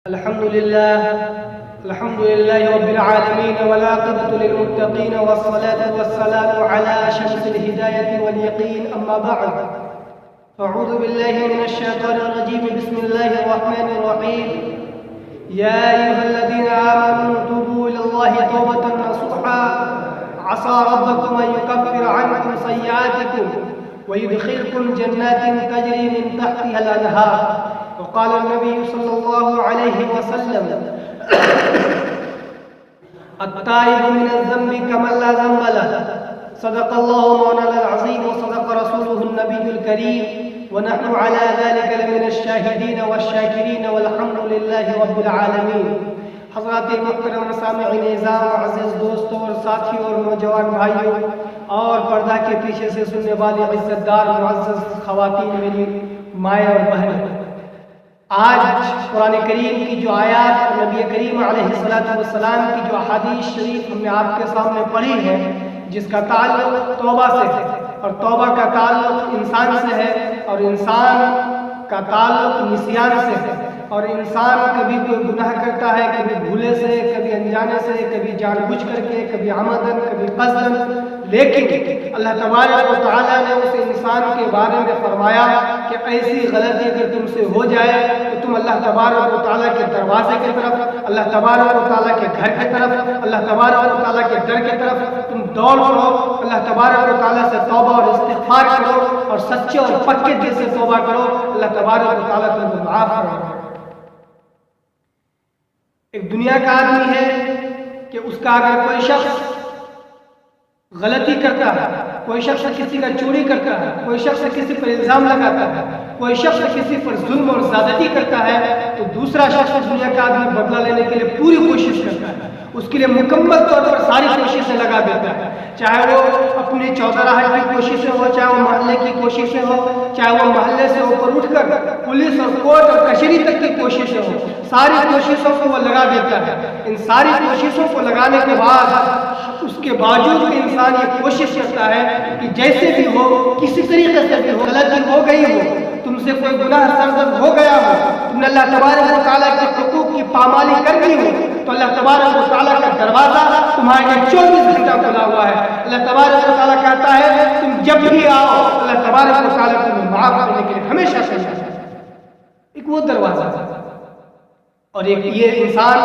الحمد لله رب العالمين والعاقبة للمتقين والصلاة والسلام على شمس الهداية واليقين أما بعد فأعوذ بالله من الشيطان الرجيم بسم الله الرحمن الرحيم يا أيها الذين آمنوا توبوا إلى الله توبة نصوحا عسى ربكم أن يكفر عنكم سيئاتكم ويدخلكم جنات تجري من تحتها الأنهار وقال النبي صلى الله عليه وسلم التائب من الذنب كمن لا ذنب له صدق الله مولانا العظيم وصدق رسوله النبي الكريم ونحن على ذلك لمن الشاهدين والشاكرين والحمد لله رب العالمین۔ حضرات محترم سامعین اعزام، عزیز دوستوں اور ساتھیوں اور نوجوان بھائیوں اور پردہ کے پیچھے سے سننے والے عزت دار معزز خواتین، میری مائیں اور بہنیں، آج قرآن کریم کی جو آیات اور نبی کریم علیہ السلام کی جو احادیث شریف ہم نے آپ کے سامنے پڑھی ہے، جس کا تعلق توبہ سے ہے اور توبہ کا تعلق انسان سے ہے اور انسان کا تعلق نسیان سے ہے، اور انسان کبھی کوئی گناہ کرتا ہے، کبھی بھولے سے، کبھی انجانے سے، کبھی جان بوجھ کر کے، کبھی عمدن، کبھی قصدن، لیکن اللہ تبارک و تعالیٰ نے اس انسان کے بارے میں فرمایا کہ ایسی غلطی اگر تم سے ہو جائے تو تم اللہ تبارک و تعالیٰ کے دروازے کی طرف، اللہ تبارک و تعالیٰ کے گھر کی طرف، اللہ تبارک و تعالیٰ کے در کی طرف تم دوڑ پڑو، اللہ تبارک و تعالیٰ سے توبہ اور استغفار کرو اور سچے اور پکے دل سے توبہ کرو، اللہ تبارک و تعالیٰ تم کو معاف کرو۔ ایک دنیا کا آدمی ہے کہ اس کا اگر کوئی شخص غلطی کرتا ہے، کوئی شخص کسی کا چوری کرتا ہے، کوئی شخص کسی پر الزام لگاتا ہے، کوئی شخص کسی پر ظلم اور زیادتی کرتا ہے، تو دوسرا شخص دنیا کا آدمی بدلہ لینے کے لیے پوری کوشش کرتا ہے، اس کے لیے مکمل طور پر ساری کوششیں لگا دیتا ہے، چاہے وہ اپنی چوتراہٹ کی کوششیں ہو، چاہے وہ محلے کی کوششیں ہو، چاہے وہ محلے سے اوپر اٹھ کر پولیس اور کورٹ اور کچہری تک کی کوششیں ہو، ساری کوششوں کو وہ لگا دیتا ہے۔ ان ساری کوششوں کو لگانے کے بعد اس کے باوجود بھی انسان یہ کوشش کرتا ہے کہ جیسے بھی ہو، کسی طریقے سے بھی ہو، غلطی ہو گئی ہو، تم سے کوئی گناہ سرزد ہو گیا ہو، تم نے اللہ تبارک و تعالیٰ کے حقوق کی پامالی کر دی ہو، تو اللہ تبارک و تعالیٰ کا دروازہ تمہارے لیے 24 گھنٹہ کھلا ہوا ہے۔ اللہ تبارک و تعالیٰ کہتا ہے تم جب بھی آؤ، اللہ تبارک و تعالیٰ تمہیں معاف کرنے کے لیے ہمیشہ سے ایک وہ دروازہ ہے، اور ایک یہ انسان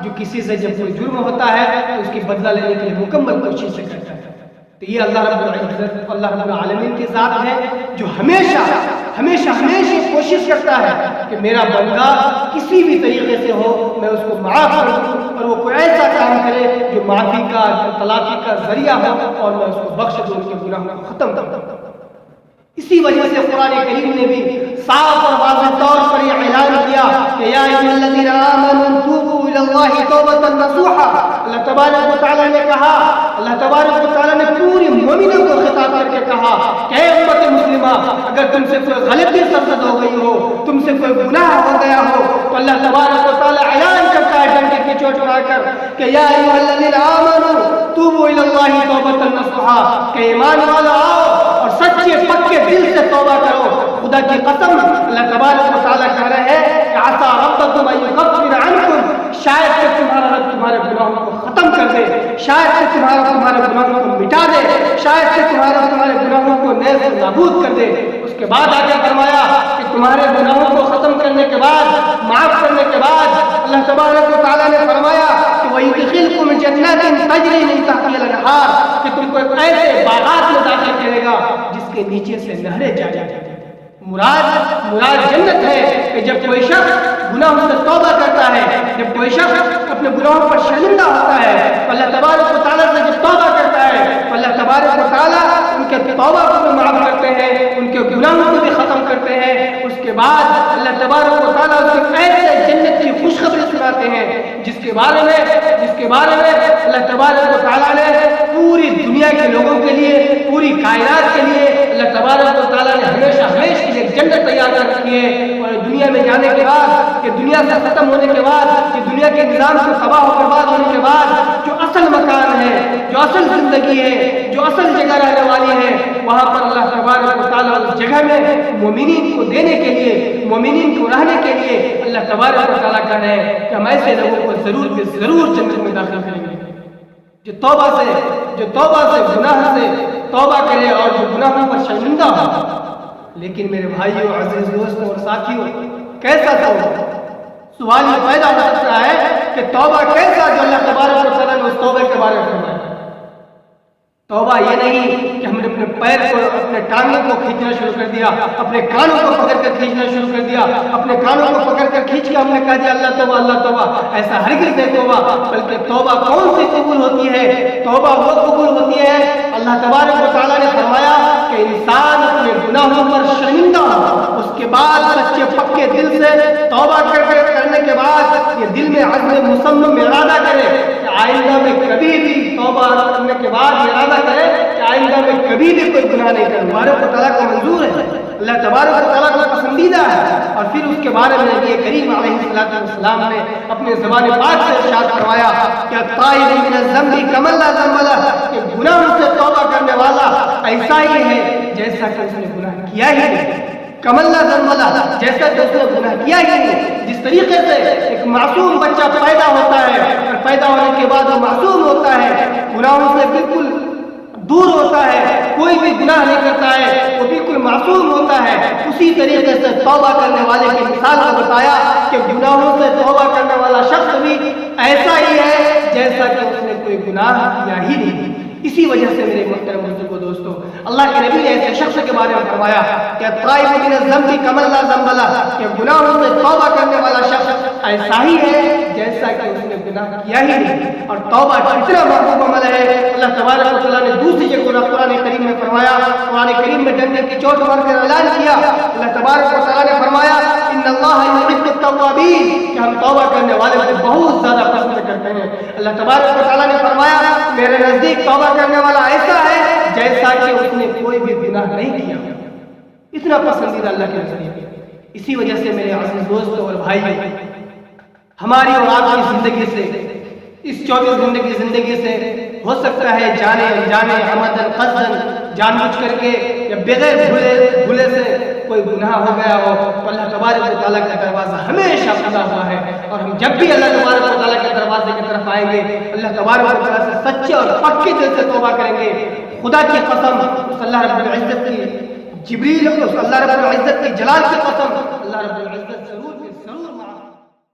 جو کسی سے جب کوئی جرم ہوتا ہے تو اس کی بدلہ لینے کے لیے مکمل کوشش کرتا ہے۔ تو یہ اللہ رب العزت، اللہ رب العالمین کی ذات ہے جو ہمیشہ کوشش کرتا ہے کہ میرا بندہ کسی بھی طریقے سے ہو میں اس کو معاف کروں، اور وہ کوئی ایسا کام کرے جو معافی کا، تلافی کا ذریعہ ہو، اور میں اس کو بخش دوں، ان کے گناہوں کو ختم کر دوں۔ اسی وجہ سے قرآن کریم نے بھی صاف اور واضح طور پر یہ اعلان کیا کہ یا ایھا الذین آمنوا توبوا الی اللہ توبۃ نصوحا۔ اللہ تبارک و تعالیٰ نے کہا، اللہ تبارک و تعالیٰ نے پوری مومنوں کو خطاب کر کے کہا کہ اے امت مسلمہ، اگر تم سے کوئی غلطی سرزد ہو گئی ہو، تم سے کوئی گناہ ہو گیا ہو، تو اللہ تبارک و تعالیٰ اعلان کرتا ہے ڈنڈے کی چوٹ اٹھا کر کہ یا ایھا الذین آمنوا توبوا الی اللہ توبۃ نصوحا، کہ ایمان والو آؤ اور سچے پکے دل سے توبہ کرو۔ خدا کی قسم، اللہ تبارک و تعالیٰ کہہ رہے ہیں کہ عسیٰ ربکم ان یکفر عنکم، شاید کہ تمہارا رب تمہارے گناہوں کو ختم کر دے، شاید کہ تمہارے گناہوں کو مٹا دے، شاید کہ تمہارے گناہوں کو نیز نابود کر دے۔ اس کے بعد آگے فرمایا کہ تمہارے گناہوں کو ختم کرنے کے بعد، معاف کرنے کے بعد، اللہ تبارک و تعالیٰ نے فرمایا کہ وَيُدْخِلْكُمْ جَنَّاتٍ تَجْرِي مِن تَحْتِهَا الْأَنْهَارُ، کہ تم کو ایک ایسے باغات میں داخل کرے گا جس کے نیچے سے نہریں جاری ہیں۔ مراد جنت ہے کہ جب کوئی شخص گناہوں سے توبہ کرتا ہے، جب کوئی شخص اپنے گناہوں پر شرمندہ ہوتا ہے، تو اللہ تبارک و تعالیٰ سے جب توبہ کرتا ہے تو اللہ تبارک و تعالیٰ ان کے توبہ کو بھی معاف کرتے ہیں، ان کے گناہوں کو بھی ختم کرتے ہیں۔ اس کے بعد اللہ تبارک و تعالیٰ اس کو ایسے جنت کی خوشخبری سناتے ہیں جس کے بارے میں اللہ تبارک و تعالیٰ نے پوری دنیا کے لوگوں کے لیے، پوری کائنات کے لیے اللہ تبارک و تعالیٰ نے ہمیشہ کے لیے جنت تیار کر رکھی ہے۔ اور دنیا میں جانے کے بعد، کہ دنیا سے ختم ہونے کے بعد، کہ دنیا کے نظام سے تباہ و برباد ہونے کے بعد جو اصل مکان ہے، جو اصل زندگی ہے، جو اصل جگہ رہنے والی ہے، وہاں پر اللہ تبارک و تعالیٰ اس جگہ میں مومنین کو دینے کے لیے، مومنین کو رہنے کے لیے اللہ تبارک و تعالیٰ کہہ رہے ہیں کہ ہم ایسے لوگوں کو ضرور بے ضرور جنت میں داخل کریں گے جو توبہ سے گناہ سے توبہ کرے اور جو گناہوں پر شرمندہ ہو۔ لیکن میرے بھائیوں، عزیز دوستوں اور ساتھیوں، کیسا توبہ؟ سوال یہ پیدا ہو سکتا ہے کہ توبہ کیسا جو اللہ تبارک و تعالیٰ نے اس توبے کے بارے میں فرمایا؟ توبہ یہ نہیں کہ ہم نے اپنے پیر کو، اپنے ٹانگوں کو کھینچنا شروع کر دیا، اپنے کانوں کو پکڑ کر کھینچنا شروع کر دیا، اپنے کانوں کو پکڑ کر کھینچ کے ہم نے کہا دیا اللہ توبہ اللہ توبہ۔ ایسا ہرگز نہیں توبہ، بلکہ توبہ کون سی قبول ہوتی ہے؟ توبہ وہ قبول ہوتی ہے، اللہ تبارک و تعالیٰ نے فرمایا کہ انسان اپنے گناہوں پر شرمندہ ہو، اس کے بعد سچے پکے دل سے توبہ کرنے کے بعد یہ دل میں عزم مصمم ارادہ کرے کہ آئندہ میں کبھی بھی توبہ کرنے کے بعد ارادہ کرے کہ آئندہ میں کبھی بھی کوئی گناہ نہیں کروں۔ تبارک و تعالیٰ کو منظور ہے، اللہ تبارک و تعالیٰ کو پسندیدہ ہے، اور پھر اس کے بارے میں نبی کریم علیہ السلام نے اپنے زبان پاک سے ارشاد فرمایا کہ التائب من الذنب کمن لا ذنب لہ، کہ گناہوں سے توبہ کرنے والا ایسا ہی ہے جیسا کہ اس نے گناہ کیا ہی نہیں۔ کمن لا ذنب لہ، جیسا کہ اس نے گناہ کیا ہی نہیں۔ جس طریقے سے ایک معصوم بچہ پیدا ہوتا ہے اور پیدا ہونے کے بعد وہ معصوم ہوتا ہے، گناہوں سے بالکل دور ہوتا ہے، کوئی بھی گناہ نہیں کرتا ہے، وہ بالکل معصوم ہوتا ہے، اسی طریقے سے توبہ کرنے والے کی مثال کو بتایا کہ گناہوں سے توبہ کرنے والا شخص بھی ایسا ہی ہے جیسا کہ اس نے کوئی گناہ کیا ہی نہیں۔ اسی وجہ سے میرے محترم بزرگوں دوستوں، اللہ کے نبی نے ایسے شخص کے بارے میں فرمایا کہ التائب من الذنب کمن لا ذنب لہ، کہ گناہوں سے توبہ کرنے والا شخص ایسا ہی ہے جیسا کہ اس نے گناہ کیا ہی نہیں۔ اور توبہ اتنا محبوب عمل ہے، اللہ تبارک و تعالیٰ نے دوسری جگہ قرآن کریم میں فرمایا، قرآن کریم میں ڈنڈے کی چوٹ مار کر اعلان کیا، اللہ تبارک و تعالیٰ نے فرمایا ان اللہ یحب التوابین، کہ ہم توبہ کرنے والے کو بہت زیادہ پسند کرتے ہیں۔ اللہ تبارک و تعالیٰ نے فرمایا میرے نزدیک توبہ کرنے والا ایسا ہے جیسا کہ اس نے کوئی بھی گناہ نہیں کیا، اتنا پسندیدہ اللہ کے نزدیک۔ اسی وجہ سے میرے عزیز دوستوں اور بھائی، ہماری اور آپ کی زندگی سے، اس 24 گھنٹے کی زندگی سے ہو سکتا ہے جانے انجانے، عمدن قصدن، جان بوجھ کر کے یا بغیر بھولے سے کوئی گناہ ہو گیا ہو، تو اللہ تبارک و تعالیٰ کا دروازہ ہمیشہ کھلا ہوا ہے، اور ہم جب بھی اللہ تبارک و تعالیٰ کے دروازے کی طرف آئیں گے، اللہ تبارک و تعالیٰ سے سچے اور پکے دل سے توبہ کریں گے۔ خدا کی قسم، اس اللہ رب العزت کی، جبریل، اس اللہ رب العزت کی جلال کی قسم، اللہ رب العزت سے